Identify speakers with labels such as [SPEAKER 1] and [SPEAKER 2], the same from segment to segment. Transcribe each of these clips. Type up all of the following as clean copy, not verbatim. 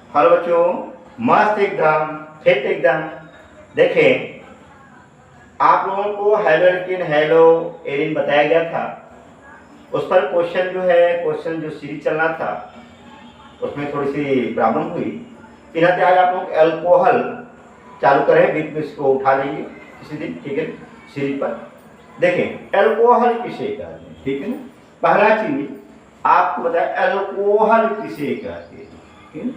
[SPEAKER 1] Hello बच्चों, मस्त एकदम फिट एकदम। देखें, आप लोगों को हेलोकिन हेलो एरिन बताया गया था। उस पर क्वेश्चन जो सीरीज चलना था उसमें थोड़ी सी प्रॉब्लम हुई। इन्हें आज आप लोग एल्कोहल चालू करें, बीच में इसको उठा लेंगे किसी दिन, ठीक है। सीरीज पर देखें एल्कोहल किसे कहते हैं, ठीक है ना। पहला चीज आपको बताया एल्कोहल किसे कहते हैं, ठीक है।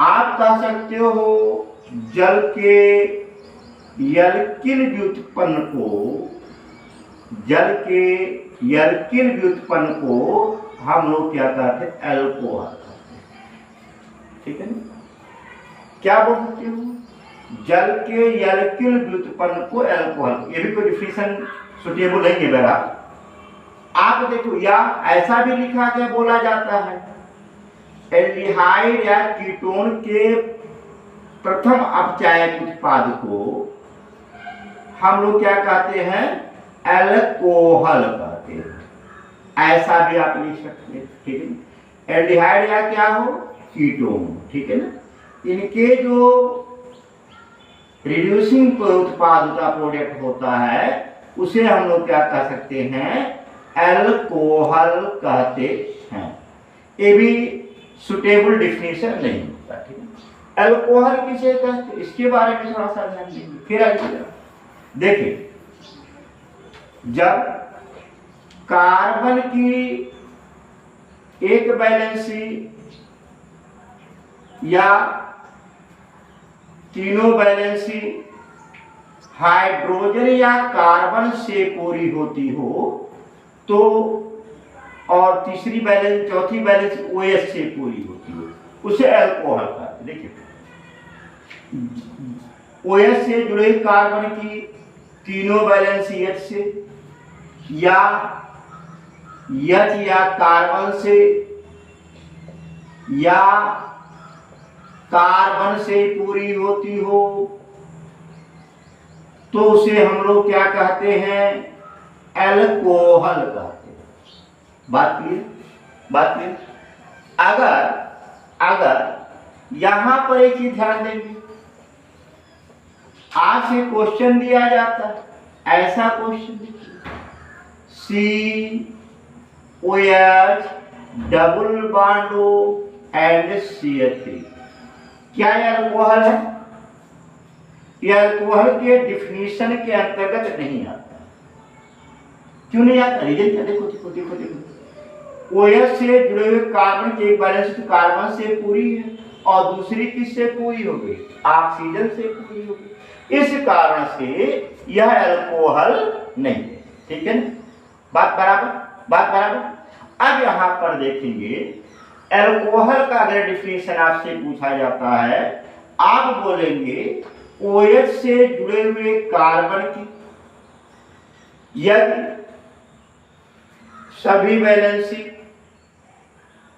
[SPEAKER 1] आप कह सकते हो जल के यल्किन व्युत्पन्न को हम लोग क्या कहते हैं, एल्कोहल, ठीक है ना। क्या बोल सकते हो, जल के यल्किन व्युत्पन्न को एल्कोहल। ये भी कोई डिफिनेशन सुटेबल नहीं है मेरा। आप देखो, या ऐसा भी लिखा गया, बोला जाता है एल्डिहाइड या कीटोन के प्रथम अपचायक उत्पाद को हम लोग क्या कहते हैं, एल्कोहल कहते हैं। ऐसा भी आप लिख सकते हैं, ठीक है। एल्डिहाइड या क्या हो, कीटोन, ठीक है ना। इनके जो रिड्यूसिंग उत्पाद का प्रोडक्ट होता है उसे हम लोग क्या कह सकते हैं, एल्कोहल कहते हैं। ये भी सुटेबल डिफिनेशन नहीं होता, ठीक है। एल्कोहल किसे कहते हैं, इसके बारे में थोड़ा सा ध्यान देंगे। फिर आइए देखिए, जब कार्बन की एक वैलेंसी या तीनों वैलेंसी हाइड्रोजन या कार्बन से पूरी होती हो तो, और तीसरी बैलेंस चौथी बैलेंस OH से पूरी होती है, उसे एल्कोहल कहते हैं। देखिए, OH से जुड़े कार्बन की तीनों बैलेंस H से या H या कार्बन से या कार्बन से पूरी होती हो तो उसे हम लोग क्या कहते हैं, एल्कोहल कहते हैं। बात क्लियर। अगर यहां पर एक चीज ध्यान देंगे, आज से क्वेश्चन दिया जाता है, ऐसा question COH double bond and CH3 क्या एल्कोहल है? यह एल्कोहल के डिफिनीशन के अंतर्गत नहीं आता। क्यों नहीं आता, रीजन क्या, देखो OH से जुड़े हुए कार्बन की एक बैलेंस कार्बन से पूरी है और दूसरी किससे पूरी होगी, ऑक्सीजन से पूरी होगी। इस कारण से यह एल्कोहल नहीं है, ठीक है ना। बात बराबर। अब यहां पर देखेंगे, एल्कोहल का अगर डिफिनेशन आपसे पूछा जाता है, आप बोलेंगे OH से जुड़े हुए कार्बन की यदि सभी वैलेंसी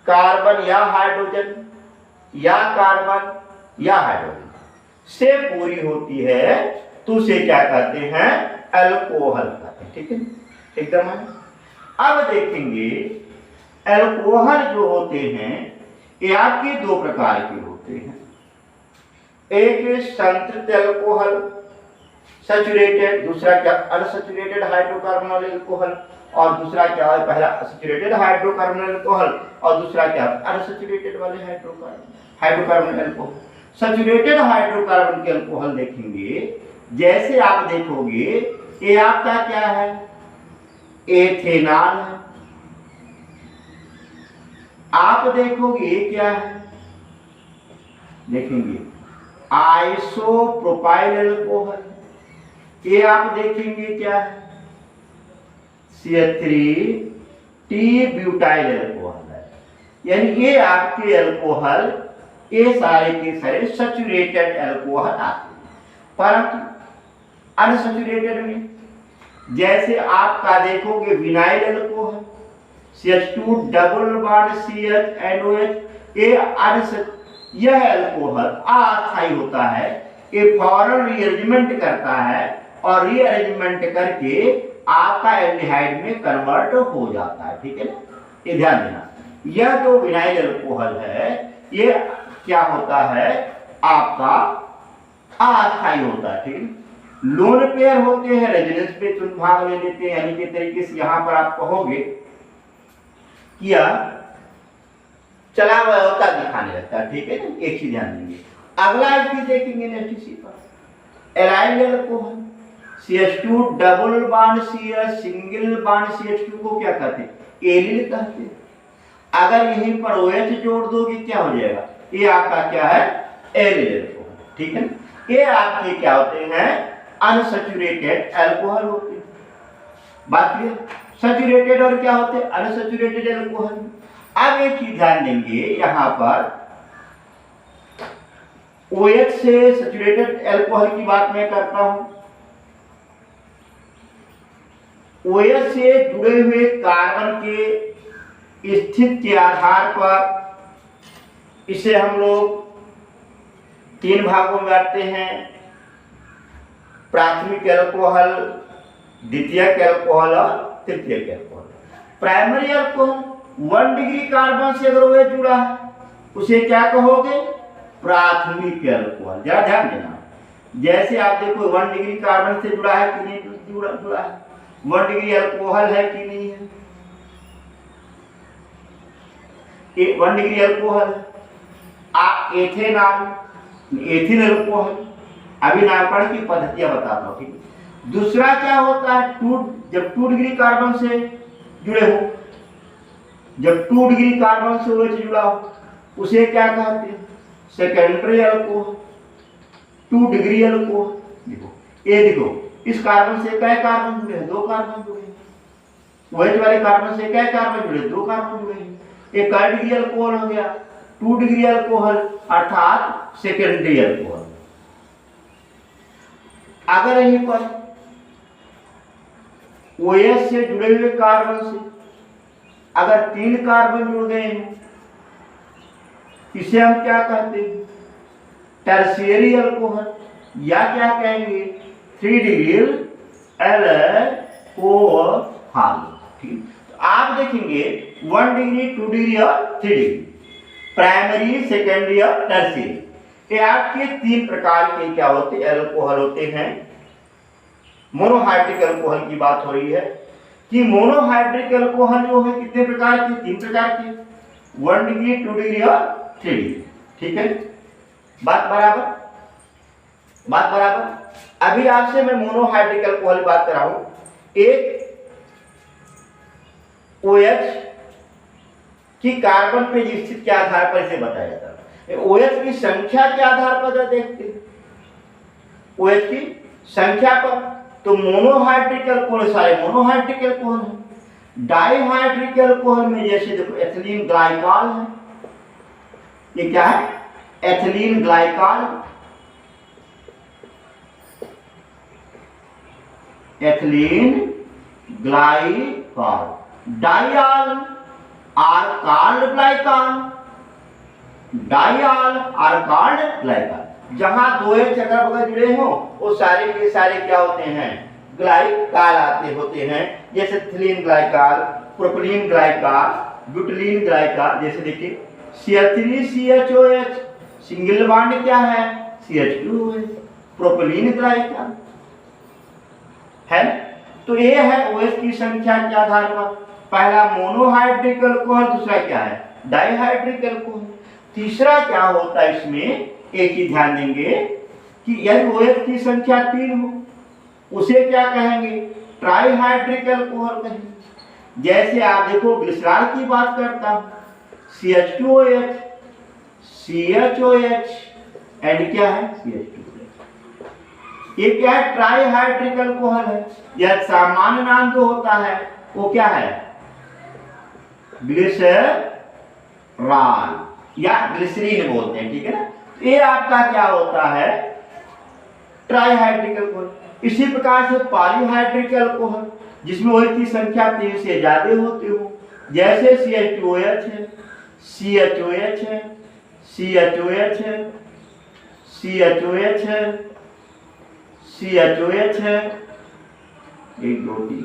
[SPEAKER 1] कार्बन या हाइड्रोजन या कार्बन या हाइड्रोजन से पूरी होती है तो उसे क्या कहते हैं, एल्कोहल कहते हैं, ठीक है, एकदम है। अब देखेंगे एल्कोहल जो होते हैं ये आपके दो प्रकार के होते हैं। एक संतृप्त एल्कोहल सैचुरेटेड, दूसरा क्या अनसैचुरेटेड हाइड्रोकार्बोनिल एल्कोहल, और दूसरा क्या है, पहला सैचुरेटेड हाइड्रोकार्बोनिल एल्कोहल और दूसरा क्या अनसैचुरेटेड वाले हाइड्रोकार्बोनिल एल्कोहल। सैचुरेटेड हाइड्रोकार्बन के एल्कोहल देखेंगे, जैसे आप देखोगे ये आपका क्या है, एथेनॉल है। आप देखोगे ये क्या है, देखेंगे आइसोप्रोपाइल एल्कोहल। ये आप देखेंगे क्या है, CH3 ब्यूटाइल एल्कोहल है। यानी ये आपके एल्कोहल, ये सारे के सारे सैचुरेटेड एल्कोहल आते हैं। परंतु अनसैचुरेटेड में जैसे आपका देखोगे vinyl alcohol, CH2 double bond CH and OH, यह एल्कोहल अस्थायी होता है। ये फौरन रीअरेंजमेंट करता है और रीअरेंजमेंट करके आपका एल्डिहाइड में कन्वर्ट हो जाता है, ठीक है ना। ये ध्यान देना, यह जो विनाइल अल्कोहल है ये क्या होता है आपका अस्थायी होता है, ठीक है। लोन पेयर होते हैं रेजिडेंस पे तुम भाग ले लेते हैं, यानी कि तरीके से यहां पर आप कहोगे किया चला होता दिखाने लगता है, ठीक है ना। एक चीज ध्यान देंगे। अगला एक चीज देखेंगे नेक्स्ट इसी पर allyl alcohol CH2 double bond CH single bond CH2 को क्या कहते हैं, एलिल कहते हैं। अगर यहीं पर OH जोड़ दोगे क्या हो जाएगा, ये आपका क्या है एलिल अल्कोहल, ठीक है। ये आपके क्या होते हैं अनसैचुरेटेड अल्कोहल होते हैं। बात क्लियर, सैचुरेटेड और क्या होते हैं अनसैचुरेटेड अल्कोहल। अब एक चीज ध्यान देंगे यहां पर OH से सैचुरेटेड अल्कोहल की बात मैं करता हूं। OH से जुड़े हुए कार्बन के स्थिति के आधार पर इसे हम लोग तीन भागों में बांटते हैं, प्राथमिक अल्कोहल, द्वितीयक अल्कोहल और तृतीयक alcohol. Primary alcohol 1 degree carbon से अगर OH जुड़ा है उसे क्या कहोगे प्राथमिक अल्कोहल। जरा ध्यान देना, जैसे आप देखो 1 डिग्री कार्बन से जुड़ा है कि नहीं जुड़ा है, 1 डिग्री अल्कोहल है कि नहीं है, 1 डिग्री अल्कोहल। आप एथिन अल्कोहल, अभी नामकरण की पद्धतियां बताता हूं, ठीक है। दूसरा क्या होता है जब 2 डिग्री कार्बन से जुड़े हो, जब 2 डिग्री कार्बन से OH जुड़ा हो उसे क्या कहते हैं सेकेंडरी अल्कोहल, 2 डिग्री अल्कोहल। देखो ये देखो इस कार्बन से क्या कार्बन जुड़े हैं, 2 कार्बन जुड़े हैं। OH वाले कार्बन से क्या कार्बन जुड़े, 2 कार्बन जुड़े हैं। एक 1 डिग्री अल्कोहल हो गया, 2 डिग्री अल्कोहल अर्थात सेकेंडरी अल्कोहल। अगर यहीं पर OH से जुड़े हुए कार्बन से अगर 3 कार्बन जुड़ गए हैं इसे हम क्या कहते हैं टर्शियरी अल्कोहल, या क्या कहेंगे 3 डिग्री अल्कोहल, ठीक। तो आप देखेंगे 1 डिग्री 2 डिग्री और 3 डिग्री, प्राइमरी सेकेंडरी और टर्शियरी, ये आपके 3 प्रकार के क्या होते हैं अल्कोहल होते हैं। मोनोहाइड्रिक अल्कोहल की बात हो रही है कि मोनोहाइड्रिक अल्कोहल जो है कितने प्रकार के, 3 प्रकार के, 1 डिग्री 2 डिग्री और 3 डिग्री, ठीक है। बात बराबर। अभी आपसे मैं मोनोहाइड्रिक अल्कोहल की बात कर रहा हूं। एक OH की कार्बन पे स्थिति के आधार पर इसे बताया जाता है। OH की संख्या के आधार पर जो देखते हैं OH की संख्या पर, तो मोनोहाइड्रिक अल्कोहल सारे मोनोहाइड्रिक अल्कोहल है। डाइहाइड्रिक अल्कोहल में जैसे देखो एथिलीन ग्लाइकॉल है, ये क्या है ethylene glycol, ethylene glycol. Diol are called glycol, diol are called glycol. जहां 2 अगर बगल जुड़े हो वो सारे के सारे क्या होते हैं ग्लाइकॉल आते होते हैं, जैसे ethylene glycol, propylene glycol, butylene glycol. जैसे देखिए CH3CHOH सिंगल बॉन्ड क्या है CH2OH, प्रोपिलीन ग्लाइकॉल है। तो ये है OH की संख्या के आधार पर, पहला मोनोहाइड्रिक अल्कोहल, दूसरा क्या है डाइहाइड्रिक अल्कोहल। तीसरा क्या होता है इसमें एक ही ध्यान देंगे कि यदि OH की संख्या 3 हो उसे क्या कहेंगे ट्राइहाइड्रिक अल्कोहल कहेंगे। जैसे आप देखो ग्लिसरॉल की बात करता हूं CH2OH, CHOH एंड क्या है CH2OH, ये क्या है ट्राइहाइड्रिक अल्कोहल है। यह सामान्य नाम जो होता है वो क्या है ग्लिसरॉल या ग्लिसरीन बोलते हैं, ठीक है ना। ये आपका क्या होता है ट्राइहाइड्रिक अल्कोहल। इसी प्रकार से पॉलीहाइड्रिक अल्कोहल जिसमें OH की संख्या 3 से ज्यादा होती हो, जैसे CH2OH है, CHOH है, CHOH है, CHOH है, CHOH है, 1 2 3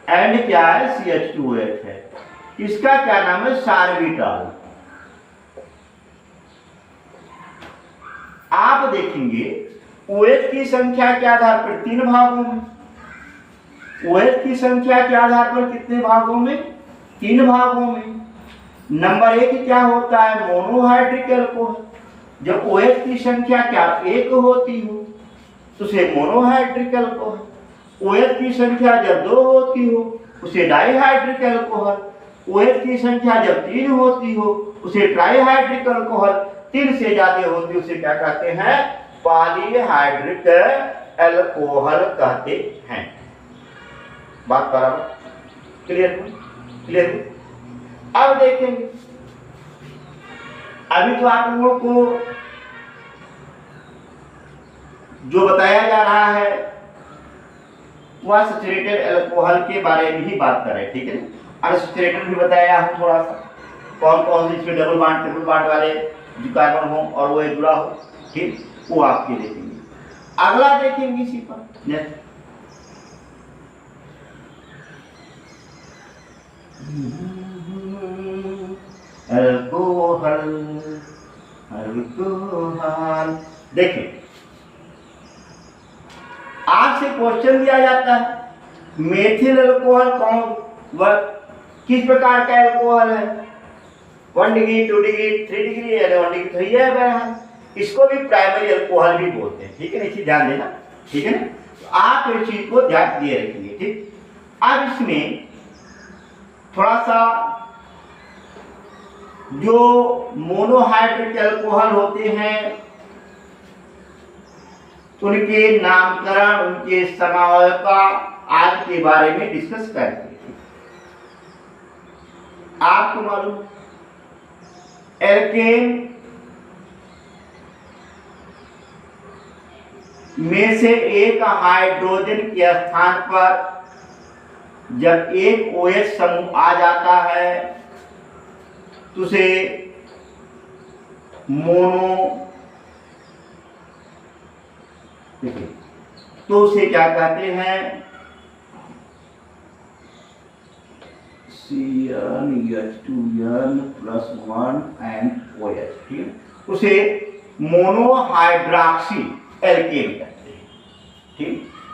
[SPEAKER 1] एंड क्या है CH2OH है। इसका क्या नाम है सार्बिटॉल। आप देखेंगे OH की संख्या के आधार पर 3 भागों में, OH की संख्या के आधार पर कितने भागों में? 3 भागों में। नंबर 1 क्या होता है? Monohydric alcohol. जब OH की संख्या क्या 1 होती हो तो उसे मोनोहाइड्रिक अल्कोहल। OH की संख्या जब 2 होती हो उसे डाइहाइड्रिक अल्कोहल। OH की संख्या जब 3 होती हो उसे ट्राइहाइड्रिक अल्कोहल। 3 से ज्यादा होती उसे क्या कहते हैं? पॉलीहाइड्रिक अल्कोहल कहते हैं। बात बराबर? क्लियर? क्लियर? अब देखेंगे, अभी तो आप लोगों को जो बताया जा रहा है वह सैचुरेटेड अल्कोहल के बारे में ही बात कर रहे हैं, ठीक है। अनसैचुरेटेड भी बताया हूं थोड़ा सा, कौन कौन से इसमें डबल बॉन्ड ट्रिपल बॉन्ड वाले जो कार्बन हो और वो जुड़ा हो, ठीक, वो आपके देखेंगे। अगला देखेंगे इसी पर नेक्स्ट। अल्कोहल अल्कोहल देखिए, आपसे क्वेश्चन दिया जाता है मेथिल अल्कोहल किस प्रकार का अल्कोहल है? 1 डिग्री, 2 डिग्री, 3 डिग्री या 1 डिग्री 3 है बहन। इसको भी प्राइमरी अल्कोहल भी बोलते हैं, ठीक है ना, इसी ध्यान देना, ठीक है ना। तो आप इस चीज को ध्यान दिए रखेंगे, ठीक। अब इसमें थोड़ा सा जो मोनोहाइड्रिक अल्कोहल होते हैं उनके नामकरण, उनके समावयवता आदि के बारे में डिस्कस करते हैं। आपको मालूम एल्केन में से एक हाइड्रोजन के स्थान पर जब एक OH समूह आ जाता है तो उसे मोनो तो उसे क्या कहते हैं? CnH2n + 1 NOH, ठीक। उसे मोनोहाइड्रॉक्सी एल्केन कहते हैं, ठीक।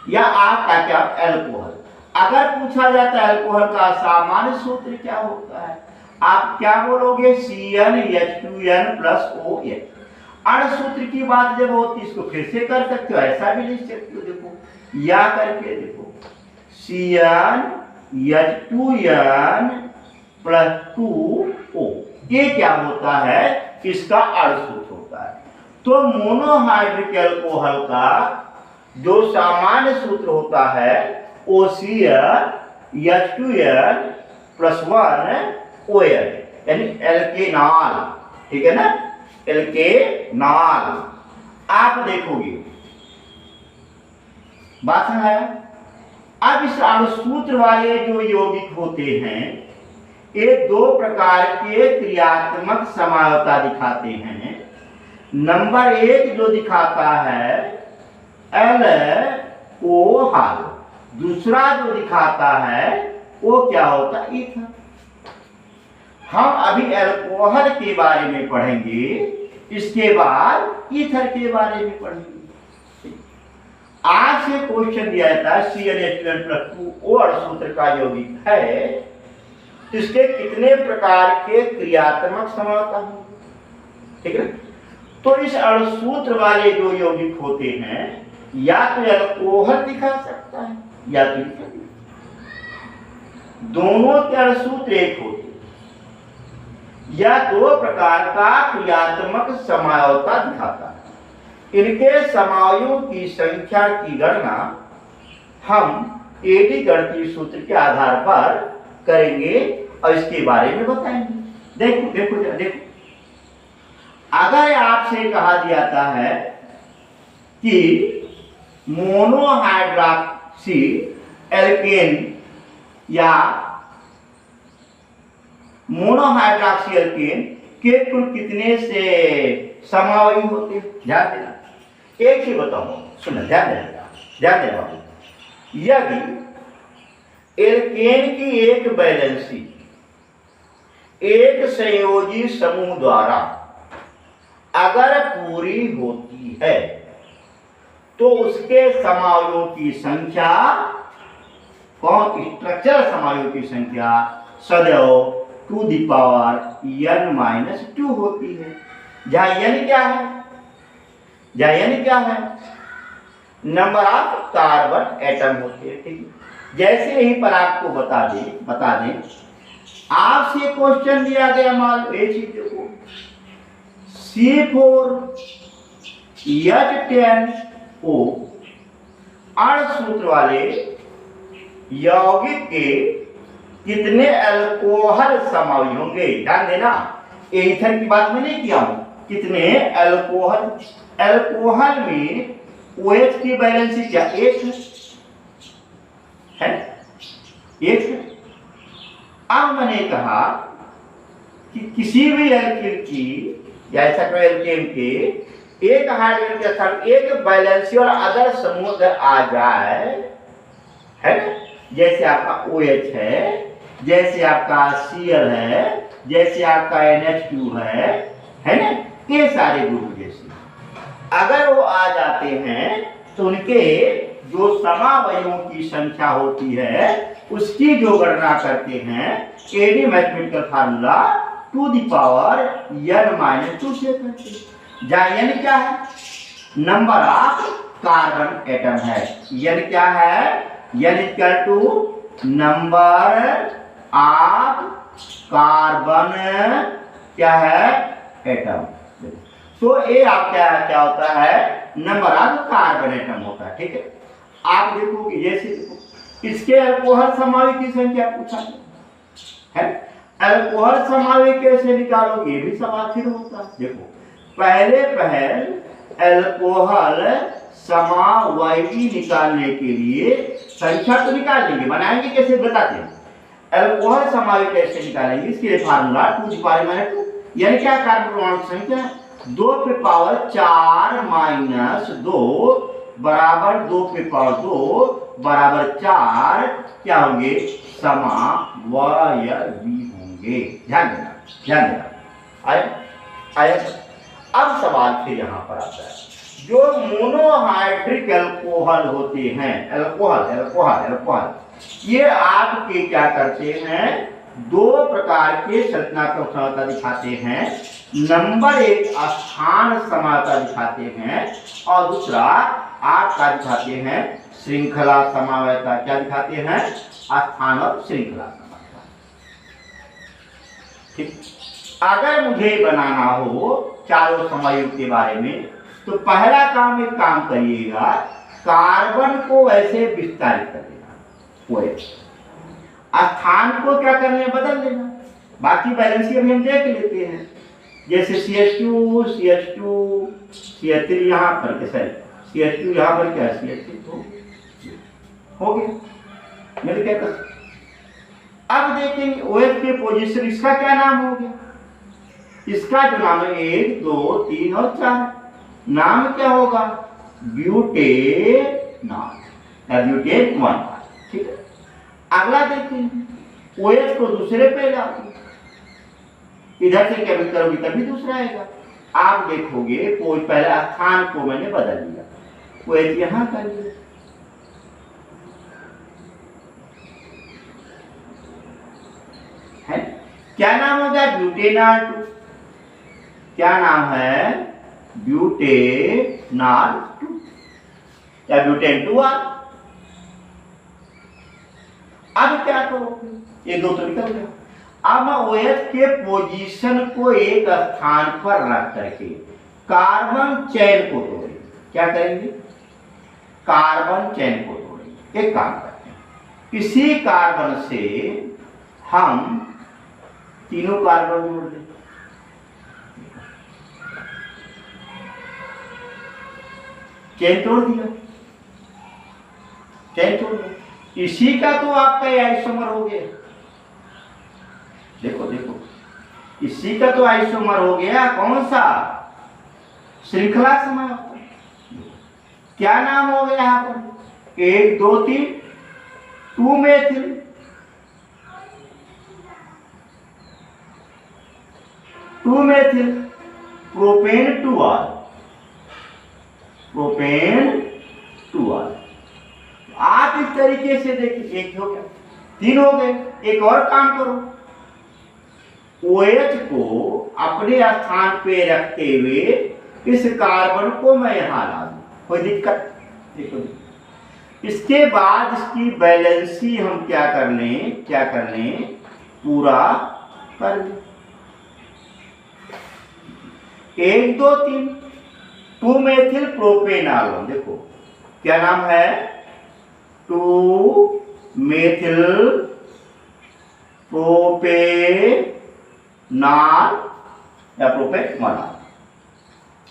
[SPEAKER 1] या आपका क्या अल्कोहल। अगर पूछा जाता है अल्कोहल का सामान्य सूत्र क्या होता है, आप क्या बोलोगे? CnH2n + OH। अण सूत्र की बात जब होती इसको फिर से कर सकते हो, ऐसा भी लिख सकते हो, देखो या करके देखो CnH2n + 2O। ये क्या होता है? इसका अण सूत्र होता है। तो मोनोहाइड्रिक अल्कोहल का जो सामान्य सूत्र होता है वो CnH2n + 1 OH, यानी एल्केनॉल, ठीक है ना, एल्केनॉल। आप देखोगे बात है। अब इस अणुसूत्र वाले जो यौगिक होते हैं ये 2 प्रकार के क्रियात्मक समावयवता दिखाते हैं। नंबर 1 जो दिखाता है अल्कोहल, दूसरा जो दिखाता है वो क्या होता है? ईथर। हम अभी अल्कोहल के बारे में पढ़ेंगे, इसके बाद ईथर के बारे में पढ़ेंगे। आज से क्वेश्चन दिया जाता है CnH2n + 2O अणुसूत्र का यौगिक है, इसके कितने प्रकार के क्रियात्मक समावयवता हैं, ठीक है। तो इस अणुसूत्र वाले जो यौगिक होते हैं या तो अल्कोहल दिखा सकता है या तो ईथर। दोनों के अणुसूत्र एक होते हैं या 2 प्रकार का क्रियात्मक समावयवता दिखाता है। इनके समावयवों की संख्या की गणना हम एडी गणितीय सूत्र के आधार पर करेंगे और इसके बारे में बताएंगे। देखो देखो देखो, अगर आपसे कहा जाता है कि मोनोहाइड्रॉक्सी एल्केन या मोनोहाइड्रॉक्सी एल्केन के कुल कितने से समावयवी होते हैं? ध्यान देना, एक ही बताऊंगा, सुनो ध्यान देना। यदि एल्केन की एक वैलेंसी एक संयोजी समूह द्वारा अगर पूरी होती है तो उसके समायों की संख्या, कौन स्ट्रक्चर समायों की संख्या सदैव टू द पावर n-2 होती है। जहां n क्या है, जहां n क्या है, नंबर ऑफ कार्बन एटम होते हैं। ठीक है, जैसे ही पर आपको बता दें आपसे क्वेश्चन दिया गया, मान लो ये चीज देखो, C4H10O अण सूत्र वाले यौगिक के कितने अल्कोहल समावि होंगे। ध्यान देना, एथर की बात मैं नहीं किया हूं, कितने अल्कोहल, अल्कोहल में OH की वैलेंसी क्या, एक है, एक है। अब मैंने कहा कि किसी भी एल्किन की या ऐसा कोई एल्केन के एक हाइड्रोजन के साथ एक वैलेंसी और अदर समूह अगर आ जाए, है ना, जैसे आपका OH है, जैसे आपका Cl है, जैसे आपका NH2 है ना, ये सारे ग्रुप जैसे अगर वो आ जाते हैं तो उनके जो समावयवों की संख्या होती है उसकी जो गणना करते हैं एडी mathematical formula to the power n-2 से करते हैं। जहां n क्या है, नंबर ऑफ कार्बन एटम है, n क्या है, n equal to number of carbon क्या है, एटम। तो ये आपका क्या होता है, नंबर ऑफ कार्बन एटम होता है। ठीक है, आप देखो कि जैसे देखो इसके अल्कोहल समावि की संख्या पूछा है, अल्कोहल समावि कैसे निकालोगे, ये भी सवाल फिर होता है। देखो पहले अल्कोहल समावयवी निकालने के लिए संख्या तो निकाल लेंगे, बनाएंगे कैसे बताते हैं। अल्कोहल समावयवी कैसे निकालेंगे, इसके लिए फार्मूला 2 की पावर -2, यानी क्या, कार्बन परमाणु की संख्या 2 पे पावर 4 माइनस 2 बराबर 2 पे पावर 2 बराबर 4 क्या होंगे, समावयवी होंगे। ध्यान देना आया। अब सवाल फिर यहाँ पर आता है, जो मोनोहाइड्रिक अल्कोहल होते हैं, अल्कोहल ये आपके क्या करते हैं, दो प्रकार के संरचनात्मक समानता दिखाते हैं। नंबर एक स्थान समानता दिखाते हैं और दूसरा आपका दिखाते हैं श्रृंखला समावयता। क्या दिखाते हैं, स्थान और श्रृंखला समावयता। ठीक, अगर मुझे बनाना हो चारों समायुक्त के बारे में तो पहला काम, एक काम करिएगा, कार्बन को ऐसे विस्तारित कर देना, स्थान को क्या करने, बदल देना, बाकी बैलेंसी अभी हम देख लेते हैं। जैसे CH2 CH3 यहाँ पर कैसा है, CH2 यहाँ पर क्या है, CH3 हो गया मेरे क्या कर। अब देखेंगे OH के पोजीशन, इसका क्या नाम हो गया, इसका जो नाम है 1 2 3 और 4, नाम क्या होगा, ब्यूटेनॉल या ब्यूटेन 1। ठीक है, अगला देखेंगे OH को दूसरे पे लाओ, इधर से क्या करोगे तभी दूसरा आएगा। आप देखोगे कोई पहले स्थान को मैंने बदल दिया, OH यहां कर दिया, है क्या नाम हो गया, ब्यूटेनॉल 2। क्या नाम है, ब्यूटेनॉल 2 या ब्यूटेन 2। अब क्या करोगे, ये दो तो निकल गया। अब OH के पोजीशन को एक स्थान पर रख करके कार्बन चेन को तोड़ेंगे। क्या करेंगे, कार्बन चेन को तोड़ेंगे। एक काम करते हैं, इसी कार्बन से हम तीनों कार्बन जोड़ दें, चेन तोड़ दिया, चेन तोड़ दिया, इसी का तो आपका आइसोमर हो गया। देखो इसी का तो आइसोमर हो गया, कौन सा, श्रृंखला समावयव। क्या नाम हो गया यहाँ पर, 1 2 3 2 methyl, 2 methyl propane two all, propane two all. आप इस तरीके से देखिए, एक हो गया, 3 हो गए। एक और काम करो, OH को अपने स्थान पे रखते हुए इस कार्बन को मैं यहां ला दूं, कोई दिक्कत? देखो, इसके बाद इसकी बैलेंसी हम क्या कर लें, पूरा कर लें। 1 2 3 2 मेथिल प्रोपेनॉल। देखो क्या नाम है, 2 मेथिल प्रोपेनॉल या प्रोपेनॉल।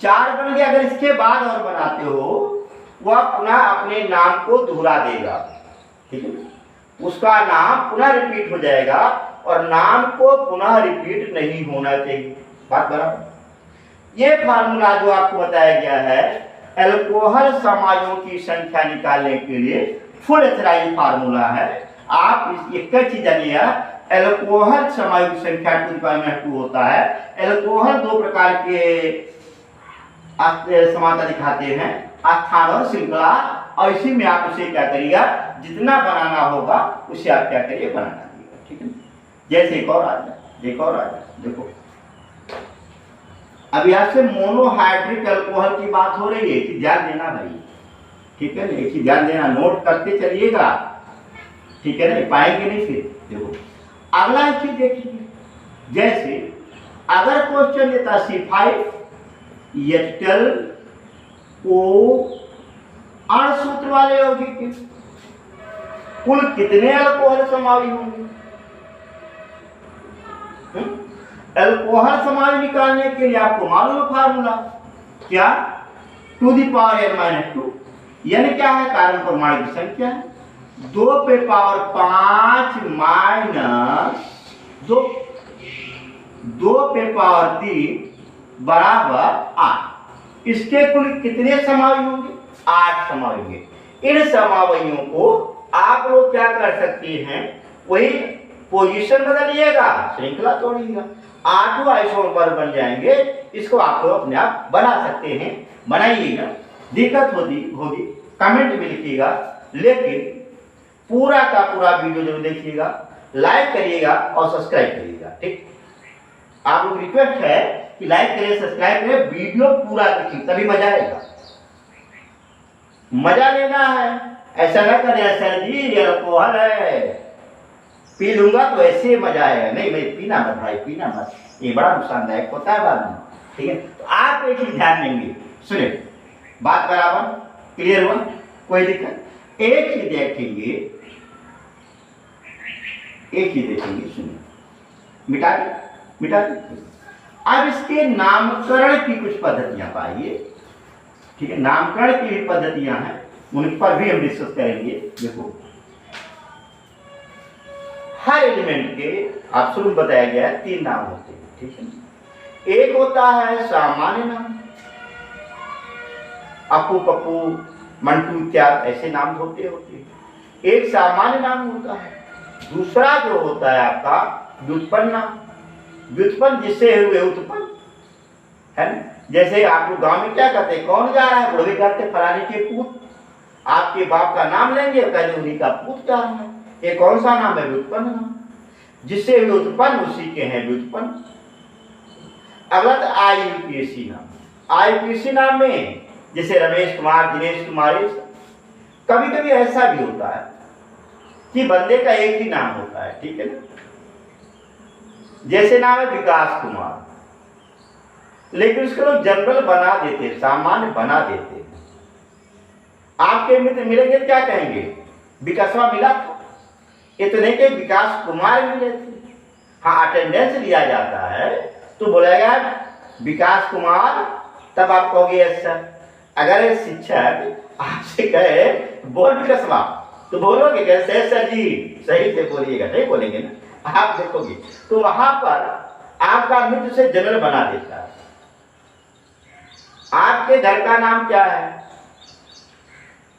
[SPEAKER 1] 4 बन गया। अगर इसके बाद और बनाते हो, वह पुनः अपने नाम को दोहरा देगा, ठीक है? उसका नाम पुनः रिपीट हो जाएगा और नाम को पुनः रिपीट नहीं होना चाहिए। बात बराबर। ये फार्मूला जो आपको बताया गया है एल्कोहल समायों की संख्या निकालने के लिए फुल एथराइल फार्मूला है। आप एक चीज जानिए, एल्कोहल समायों की संख्या 2 होता है। एल्कोहल 2 प्रकार के समानता दिखाते हैं, स्थान और श्रृंखला, और इसी में आप उसे क्या करिएगा, जितना बनाना होगा उसे आप क्या करिए, बनाना दीजिएगा, ठीक है? जैसे एक और आ जाए, देखो अभी आपसे मोनोहाइड्रिक अल्कोहल की बात हो रही है कि ध्यान देना भाई, ठीक है? एक चीज ध्यान देना, नोट करते चलिएगा, ठीक है ना? पाएंगे नहीं फिर। देखो अगला चीज देखिए, जैसे अगर क्वेश्चन देता C5H12 O अणुसूत्र वाले यौगिक के कुल कितने अल्कोहल समावि होंगे? अल्कोहल समावि निकालने के लिए आपको मालूम है फार्मूला क्या, 2n-2, यानी क्या है, कार्बन परमाणु की संख्या 2 पे पावर 5 माइनस 2 पे पावर 3 बराबर 8। इसके कुल कितने समावि होंगे? 8 समावि होंगे। इन समावयियों को आप लोग क्या कर सकते हैं, वही पोजीशन बदलिएगा, श्रृंखला तोड़िएगा, 8 आइसोमर बन जाएंगे। इसको आप लोग अपने आप बना सकते हैं, बनाइएगा। दिक्कत होगी कमेंट में लिखिएगा, लेकिन पूरा का पूरा वीडियो जरूर देखिएगा, लाइक करिएगा और सब्सक्राइब करिएगा, ठीक? आप लोग रिक्वेस्ट है कि लाइक करें, सब्सक्राइब करें, वीडियो पूरा देखिए, तभी मजा आएगा। मजा लेना है, ऐसा ना करें सर जी ये अल्कोहल है पी लूंगा तो ऐसे मजा आएगा, नहीं भाई पीना मत भाई, पीना मत, ये बड़ा नुकसानदायक होता है बाद में, ठीक है? तो आप एक ही ध्यान देंगे, सुने बात बराबर, क्लियर हुआ? कोई दिक्कत? एक ही देखेंगे, सुनिए, मिटा दे। अब इसके नामकरण की कुछ पद्धतियां पाइए, ठीक है? नामकरण की भी पद्धतियां हैं, उन पर भी हम डिस्कस करेंगे। देखो हर एलिमेंट के आप शुरू बताया गया है 3 नाम होते हैं, ठीक है? एक होता है सामान्य नाम, अपू पप्पू मंटू इत्यादि ऐसे नाम होते हैं। एक सामान्य नाम होता है, दूसरा जो होता है आपका व्युत्पन्न नाम, व्युत्पन्न जिससे हुए उत्पन्न, है ना? जैसे आप लोग गांव में क्या करते हैं, कौन जा रहा है, बुढ़वे कहते फलाने के पूत, आपके बाप का नाम लेंगे, कहते उन्हीं का पूत जा रहा है। ये कौन सा नाम है? व्युत्पन्न नाम, जिससे हुए उत्पन्न उसी के हैं व्युत्पन्न। अगला IUPAC नाम। IUPAC नाम में जैसे रमेश कुमार, दिनेश कुमार, कभी कभी ऐसा भी होता है कि बंदे का एक ही नाम होता है, ठीक है ना? जैसे नाम है विकास कुमार, लेकिन उसको लोग जनरल बना देते, सामान्य बना देते। आपके मित्र मिलेंगे क्या कहेंगे, विकासवा मिला था, इतने के विकास कुमार मिले थे। हाँ अटेंडेंस लिया जाता है तो बोलेगा विकास कुमार, तब आप कहोगे यस सर। अगर शिक्षक आपसे कहे बोल विकासवा, तो बोलोगे कैसे सर जी, सही से बोलिएगा, नहीं बोलेंगे ना, आप देखोगे। तो वहां पर आपका मित्र से जनरल बना देता है। आपके घर का नाम क्या है,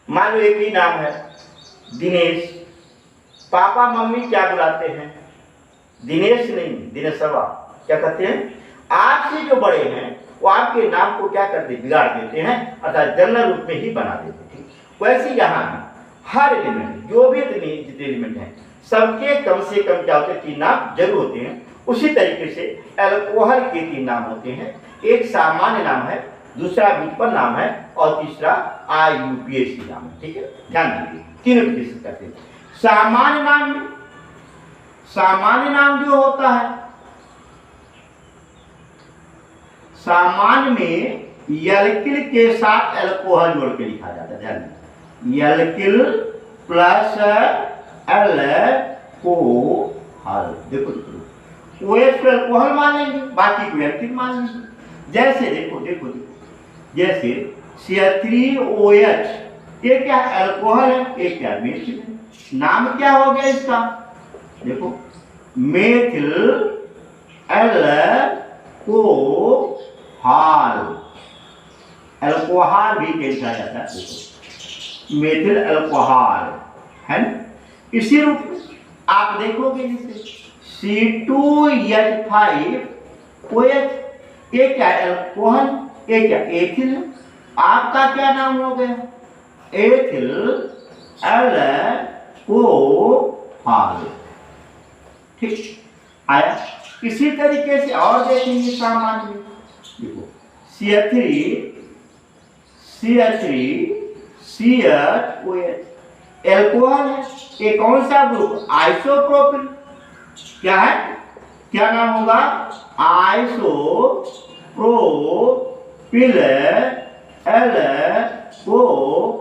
[SPEAKER 1] मान लो एक ही नाम है दिनेश, पापा मम्मी क्या बुलाते हैं, दिनेश नहीं दिनेशवा, क्या कहते हैं? आपसे जो बड़े हैं वो आपके नाम को क्या करते, बिगाड़ देते हैं, अर्थात जनरल रूप में ही बना देते हैं। वैसे यहाँ हर एलिमेंट, जो भी जितने एलिमेंट हैं, सबके कम से कम क्या होते हैं, 3 नाम जरूर होते हैं। उसी तरीके से अल्कोहल के 3 नाम होते हैं। एक सामान्य नाम है, दूसरा व्युत्पन्न नाम है, और तीसरा IUPAC नाम है। ठीक है, ध्यान दीजिए, तीनों की डिस्कस करते हैं। सामान्य नाम में, सामान्य नाम जो होता है, सामान्य में यल्किल के साथ अल्कोहल जोड़ के लिखा जाता है। ध्यान दीजिए, यल्किल प्लस अल्कोहल। देखो OH को अल्कोहल मान लेंगे, बाकी को यल्किल मान लेंगे। जैसे देखो देखो देखो, जैसे CH3OH, ये क्या अल्कोहल है, ये क्या मेथिल है। नाम क्या हो गया इसका, देखो मेथिल अल्कोहल, अल्कोहल भी लिखा जाता है, देखो मेथिल अल्कोहल है ना। इसी रूप में आप देखोगे जैसे C2H5OH, ये क्या अल्कोहल, ये क्या एथिल। आपका क्या नाम हो गया, एथिल अल्कोहल। ठीक आया। इसी तरीके से और देखेंगे सामान्य में, देखो CH3COH अल्कोहल है। ये कौन सा ग्रुप, आइसोप्रोपिल। क्या है, क्या नाम होगा, आइसोप्रोपिल अल्कोहल।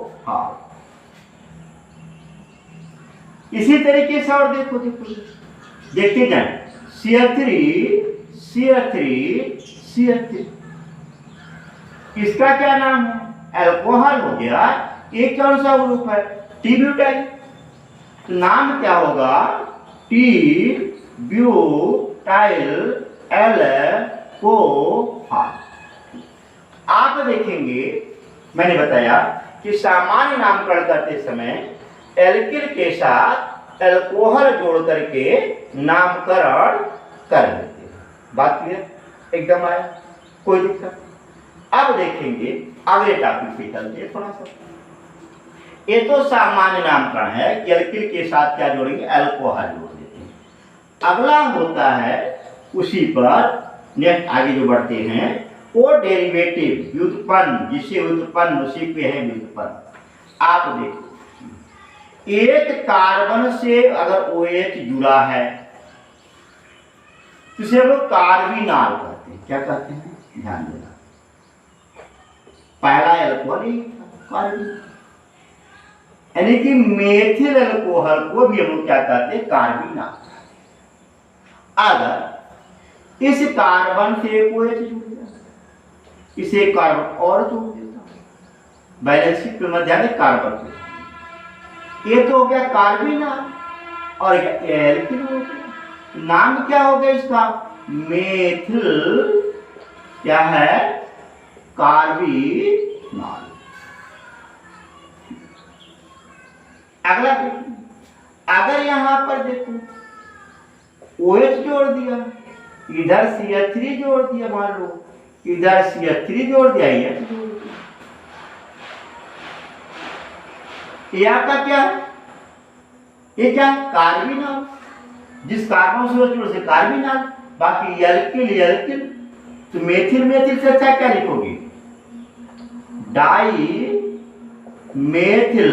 [SPEAKER 1] इसी तरीके से और देखो देखो देखते जाए, CH3 इसका क्या नाम है, अल्कोहल हो गया। ये कौन सा ग्रुप है, T-ब्यूटाइल। नाम क्या होगा, T-ब्यूटाइल अल्कोहल। आप देखेंगे, मैंने बताया कि सामान्य नामकरण करते समय एल्किल के साथ अल्कोहल जोड़ करके नामकरण कर देते हैं। बात क्लियर, एकदम आया, कोई दिक्कत। अब देखेंगे अगले टॉपिक पे चलते हैं थोड़ा सा। ये तो सामान्य नामकरण है कि एल्किल के साथ क्या जोड़ेंगे, अल्कोहल जोड़ देते हैं। अगला होता है उसी पर नेक्स्ट आगे जो बढ़ते हैं, वो डेरिवेटिव, व्युत्पन्न, जिसे व्युत्पन्न उसी पे है व्युत्पन्न। आप देखो, एक कार्बन से अगर OH जुड़ा है तो इसे लोग कार्बिनॉल कहते हैं। क्या कहते हैं, ध्यान देना, पहला अल्कोहल ही कार्बिन, यानी कि मेथिल अल्कोहल को भी हम लोग क्या कहते हैं, कार्बिनॉल। अगर इस कार्बन से OH जुड़ गया, इसे कार्बन और जोड़ देता, बैलेंसिंग पे मत ध्यान दें, कार्बन पे। ये तो हो गया कार्बिनॉल, और एल्किल हो गया। नाम क्या हो गया इसका, मेथिल क्या है, कार्बिनॉल। अगला देखिए, अगर यहां पर देखो OH जोड़ दिया, इधर CH3 जोड़ दिया, मान लो इधर CH3 जोड़ दिया, ये आपका क्या है, ये क्या है, कार्बिनॉल। जिस कार्बन से जुड़े से कार्बिनॉल, बाकी एल्किल एल्किल। तो मेथिल मेथिल से अच्छा क्या लिखोगे, डाई मेथिल,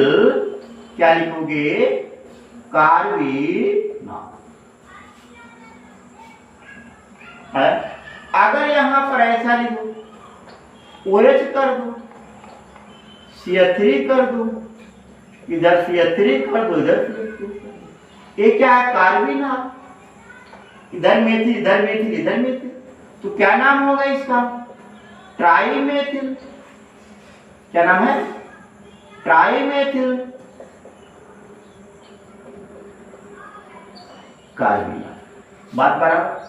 [SPEAKER 1] क्या लिखोगे, कार्बिनॉल। अगर यहां पर ऐसा लिखो, OH कर दो, CH3 कर दो, इधर CH3 कर दो, इधर CH3 कर दो, ये क्या है, कार्बिनॉल। इधर मेथिल इधर मेथिल इधर मेथिल, तो क्या नाम होगा इसका, ट्राइमेथिल। क्या नाम है, ट्राइमेथिल कार्बिनॉल। बात बराबर।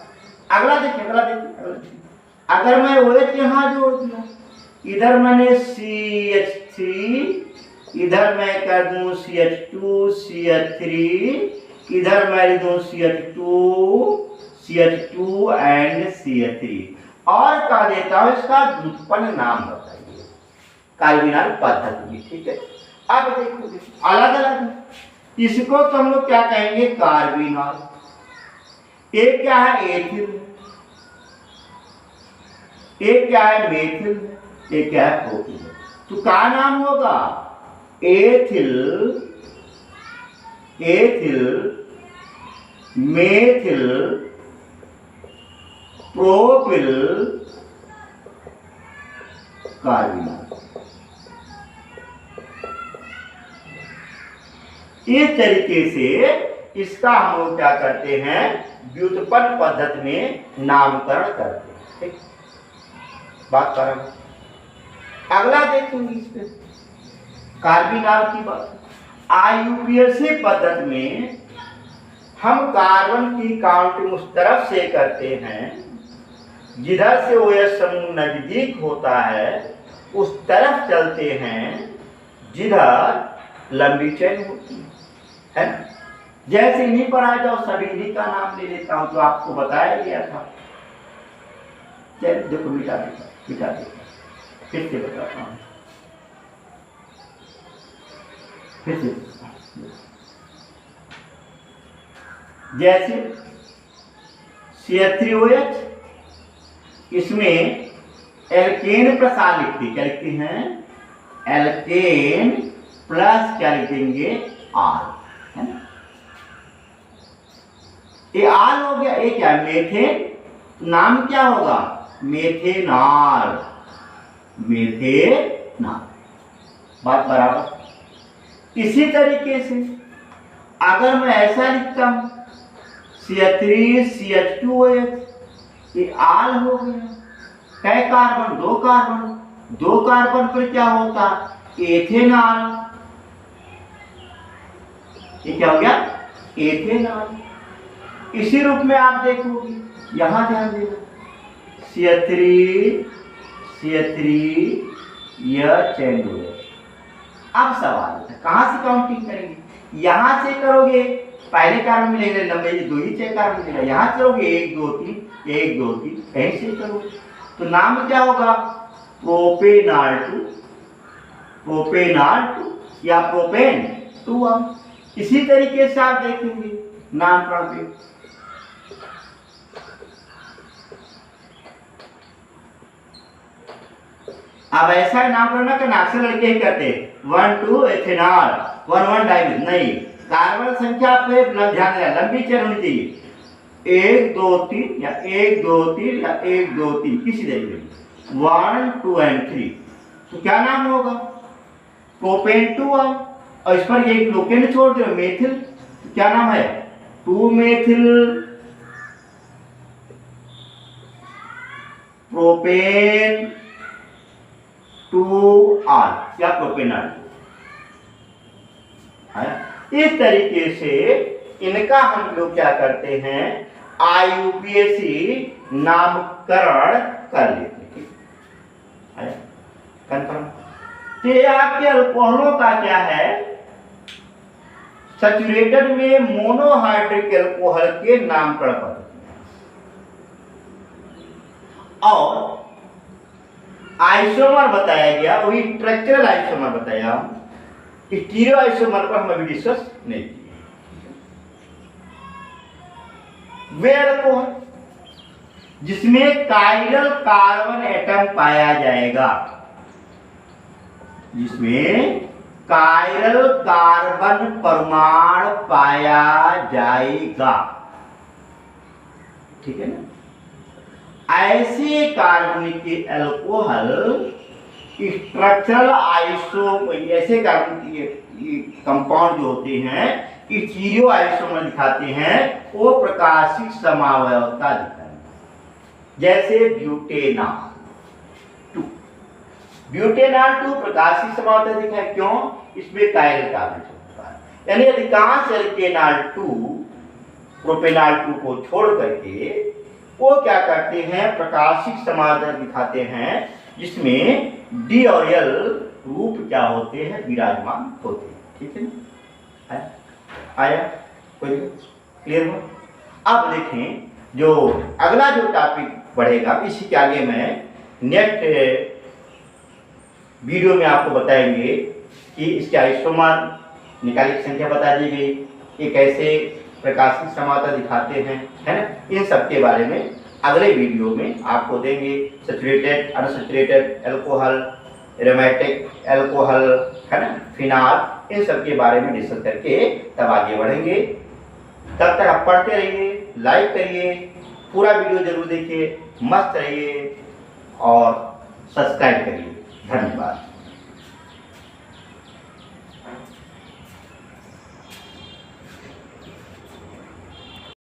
[SPEAKER 1] अगला देखिए, अगला देखिए, अगर मैं OH यहां जोड़ दिया, इधर मैंने CH3, इधर मैं कर दूं CH2 CH3, इधर मैं दूं CH2 एंड CH3। और कह देता हूं इसका व्युत्पन्न नाम बताइए कार्बोनाइल पद्धति में। ठीक है, अब देखो अलग अलग इसको तो हम लोग क्या कहेंगे कार्बोनाइल, एक क्या है एथिल, एक क्या है मेथिल, एक क्या है प्रोपिल। तो क्या नाम होगा ethyl, ethyl methyl propyl carbonyl. इस तरीके से इसका हम लोग क्या करते हैं व्युत्पन्न पद्धति में नामकरण करते हैं। ठीक, बात कर रहा हूं। अगला देखेंगे इस पे कार्बोनाइल की बात। आईयूपीएसी पद्धति में हम कार्बन की काउंटिंग उस तरफ से करते हैं जिधर से OH समूह नजदीक होता है, उस तरफ चलते हैं जिधर लंबी चेन होती है ना। जैसे इन्हीं पर आ जाओ, सभी इन्हीं का नाम ले लेता हूं जो आपको बताया गया था। चलिए देखो मिटा देता, मिटा देता, फिर से बताता हूं, फिर से जैसे CH3OH, इसमें एल्केन प्लस आर लिखते, क्या लिखते हैं एल्केन प्लस क्या लिखेंगे आर, है ना। ये आर हो गया, ये क्या मेथेन, नाम क्या होगा मेथेनॉल, मेथेनॉल। बात बराबर। इसी तरीके से अगर मैं ऐसा लिखता हूं CH3CH2OH, ये आल हो गया, कै कार्बन दो कार्बन, दो कार्बन पर क्या होता एथेनॉल, ये क्या हो गया एथेनॉल। इसी रूप में आप देखोगे, यहां ध्यान देना CH3 यह चेन OH। अब सवाल है कहां से काउंटिंग करेंगे, यहां से करोगे पहले कार्बन मिलेंगे लंबे दो ही चेक कार्बन मिलेगा, यहां करोगे 1 2 3 1 2 3 कहीं से करोगे तो नाम क्या होगा प्रोपेनॉल 2, प्रोपेनॉल 2 या प्रोपेन 2। इसी तरीके से आप देखेंगे नामकरण पे अब ऐसा नामकरण करना अक्सर लड़के ही करते 1 2 एथेनॉल 1 1 डाइमिथ, नहीं कार्बन संख्या पे ध्यान देना, लंबी चेन होनी चाहिए 1 2 3 या 1 2 3 या 1 2 3 किसी तरीके 1 2 and 3। तो क्या नाम होगा प्रोपेन 2 और इस पर एक लोकेन छोड़ दो मेथिल, तो क्या नाम है 2 मेथिल प्रोपेन 2R या प्रोपेनॉल। इस तरीके से इनका हम लोग क्या करते हैं आईयूपीएसी नामकरण कर लेते हैं। कंफर्म। तो आपके अल्कोहलों का क्या है सैचुरेटेड में मोनोहाइड्रिक अल्कोहल के नामकरण पद्धति और आइसोमर बताया गया, वही स्ट्रक्चरल आइसोमर बताया, स्टीरियो आइसोमर पर हम अभी डिस्कस नहीं किए। वे अल्कोहल जिसमें कायरल कार्बन एटम पाया जाएगा, जिसमें कायरल कार्बन परमाणु पाया जाएगा, ठीक है ना। ऐसे कार्बनिक अल्कोहल स्ट्रक्चरल आइसो, ऐसे कार्बनिक कंपाउंड जो होते हैं स्टीरियो आइसोमर दिखाते हैं, वो प्रकाशिक समावयवता दिखाते हैं। जैसे ब्यूटेनॉल 2, ब्यूटेनॉल 2 प्रकाशिक समावयवता दिखाए, क्यों इसमें कायरल कार्बन होता है, यानी अधिकांश एल्केनॉल 2 प्रोपेनॉल 2 को छोड़ करके वो क्या करते हैं प्रकाशिक समावयवता दिखाते हैं, जिसमें डी और एल रूप क्या होते हैं विराजमान होते हैं। ठीक है ना, आया कोई क्लियर हो। अब देखें जो अगला जो टॉपिक बढ़ेगा। इसी के आगे मैं नेक्स्ट वीडियो में आपको बताएंगे कि इसके आइसोमर निकालिक संख्या बता दी गई, ये कैसे प्रकाशित समानता दिखाते हैं, है ना। इन सब के बारे में अगले वीडियो में आपको देंगे। Saturated, unsaturated alcohol, aromatic alcohol, है ना, फिनाल, इन सब के बारे में डिस्कस करके तब आगे बढ़ेंगे। तब तक आप पढ़ते रहिए, लाइक करिए, पूरा वीडियो जरूर देखिए, मस्त रहिए और सब्सक्राइब करिए। धन्यवाद।